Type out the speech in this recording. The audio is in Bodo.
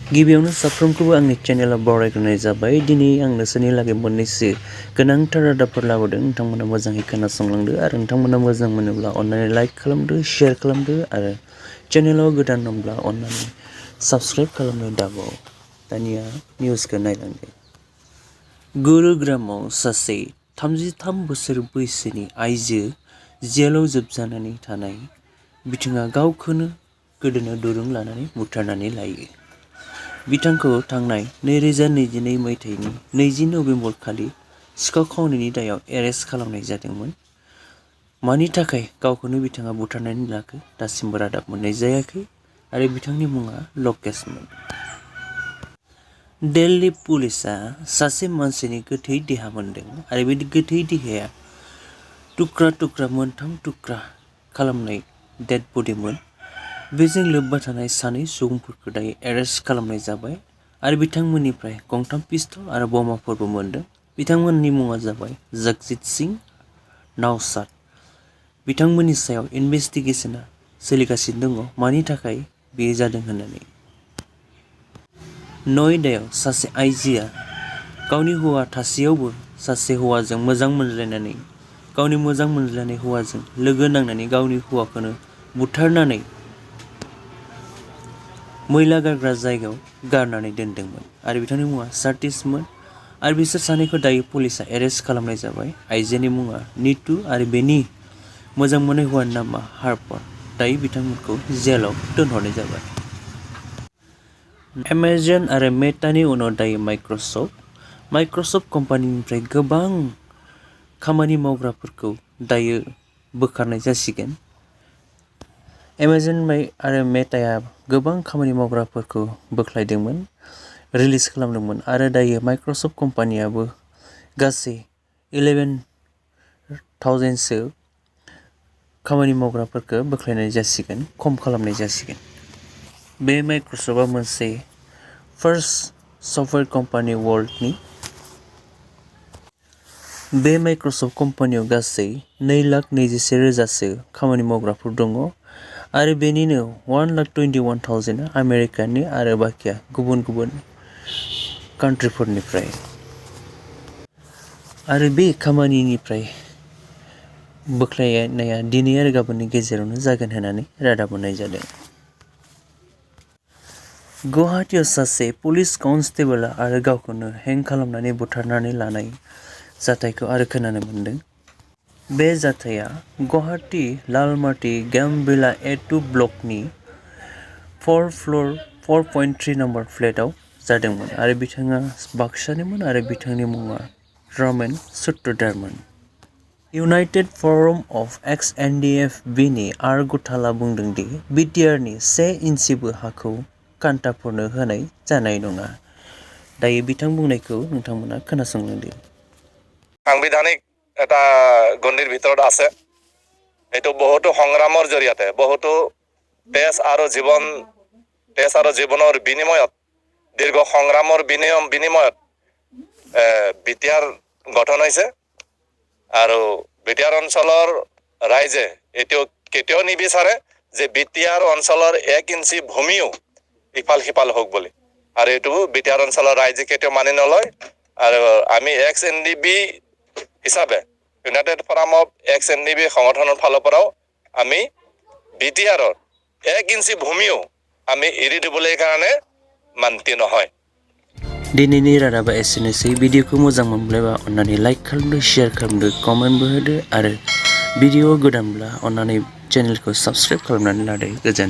गिबियावनो साफ्रोमखौबो आंनि चेनेलाव बरायग्रोनाय जाबाय। दिनै आं नोंसोरनि लागै मोननैसो गोनांथार रादाबफोर लाबोदों। नोंथांमोना मोजाङै खोनासंलांदो आरो नोंथांमोना मोजां मोनोब्ला अन्नानै लाइक खालामदो, शेयार खालामदो आरो चेनेलाव गोदान दंब्ला अन्नानै साबस्क्राइब खालामनो दाबाव। दानिया निउसखौ नायलांदो। गुरुग्रामाव सासे 33 बोसोर बैसोनि आइजो जेलाव जोबजानानै थानाय बिथाङा गावखौनो गोदोनायाव दुरुं लानानै बुथारनानै लायो। बिथांखौ थांनाय 2022 मायथाइनि 20 नबेम्बर खालि सिखाव खावनायनि दायाव एरेस्ट खालामनाय जादोंमोन। मानि थाखाय गावखौनो बिथाङा बुथारनानै लाखो दासिमबो रादाब मोननाय जायाखै आरो बिथांनि मुङा लकेशमोन। दिल्ली पुलिसआ सासे मानसिनि गोथै देहा मोनदों आरो बे गोथै देहाया थुख्रा मोनथाम थुख्रा खालामनाय डेड बडिमोन। बेजों लोब्बा थानाय सानै सुबुंफोरखौ दायो एरेस्ट खालामनाय जाबाय आरो बिथांमोननिफ्राय गंथाम पिस्तल आरो बमाफोरबो मोनदों। बिथांमोननि मुङा जाबाय जगजीत सिंह, नौशाद। बिथांमोननि सायाव इनभेस्टिगेशना सोलिगासिनो दङ मानि थाखाय बेयो जादों होननानै। नयदायाव सासे आइजोआ गावनि हौवा थासेयावबो सासे हौवाजों मोजां मोनज्लायनानै गावनि मोजां मोनज्लायनाय हौवाजों लोगो नांनानै गावनि हौवाखौनो बुथारनानै मैला गारग्रा जायगायाव गारनानै दोनदोंमोन आरो बिथांनि मुङा सातिशमोन आरो बिसोर सानैखौ दायो पुलिसआ एरेस्ट खालामनाय जाबाय। आइजोनि मुङा नितु आरो बेनि मोजां मोननाय हौवानि नामा हार्पर। दायो बिथांमोनखौ जेलाव दोनहरनाय जाबाय। एमेजन आरो मेटानि उनाव दायो माइक्रसफ्ट कम्पानिनिफ्राय गोबां खामानि मावग्राफोरखौ दायो बोखारनाय जासिगोन। एमेजन आरो मेटाया गोबां खामानि मावग्राफोरखौ बोख्लायदोंमोन, रिलिज खालामदोंमोन आरो दायो माइक्रसफ्ट कम्पानियाबो गासै 11,000सो खामानि मावग्राफोरखौ बोख्लायनाय जासिगोन, खम खालामनाय जासिगोन। बे माइक्रसफ्टआ मोनसे फार्स्ट सफ्टवेयर कम्पानि वर्ल्डनि। बे माइक्रसफ्ट कम्पानियाव गासै 2,21,000सो खामानि मावग्राफोर दङ आरो बेनिनो 1,21,000 आमेरिकानि आरो बाखिया गुबुन गुबुन कान्ट्रिफोरनिफ्राय। आरो बे खामानिनिफ्राय बोख्लायनाया दिनै आरो गाबोननि गेजेरावनो जागोन होननानै रादाब मोननाय जादों। गुवाहाटीआव सासे पुलिस कनस्टेबलआ आरो गावखौनो हें खालामनानै बुथारनानै लानाय जाथायखौ आरो खोनानो मोन्दों। बे जाथाया गुवाहाटी लालमाटी गामबिला A2 ब्लकनि 4 फ्ल'र 4.3 नम्बर फ्लेटआव जादोंमोन आरो बिथाङा बाक्सानिमोन आरो बिथांनि मुङा रमेन सूत्रधारमोन। इउनाइटेड फराम अफ एक्स-एनडिएफबिनि आर गुथालआ बुंदों दि BTRनि 1 इन्सिबो हाखौ कान्टाफोरनो होनाय जानाय नङा। दायो बिथां बुंनायखौ नोंथांमोना खोनासंलांदो। সাংবিধানিক এটা গণ্ডিৰ ভিতৰত আছে। এইটো বহুতো সংগ্ৰামৰ জৰিয়তে বহুতো তেজ আৰু জীৱনৰ বিনিময়ত দীৰ্ঘ সংগ্ৰামৰ বিনিময়ত BTR গঠন হৈছে আৰু BTR অঞ্চলৰ ৰাইজে এইটো কেতিয়াও নিবিচাৰে যে BTR অঞ্চলৰ 1 ইঞ্চি ভূমিও ইফাল সিফাল হোক বুলি আৰু এইটো BTR অঞ্চলৰ ৰাইজে কেতিয়াও মানি নলয় আৰু আমি XNDB হিচাপে ইউনাইটেড ফৰাম অফ XNDB সংগঠনৰ ফালৰ পৰাও আমি BTRৰ 1 ইঞ্চি ভূমিও আমি এৰি দিবলৈ কাৰণে মান্তি নহয়। दिनैनि रादाबा एसेनोसै। भिडिअखौ मोजां मोनब्ला अन्नानै लाइक खालामदो, शेयार खालामदो, कमेन्टबो होदो आरो भिडिअ गोदानब्ला अन्नानै चेनेलखौ साबस्क्राइब खालामनानै लादो। गोजोन्थों।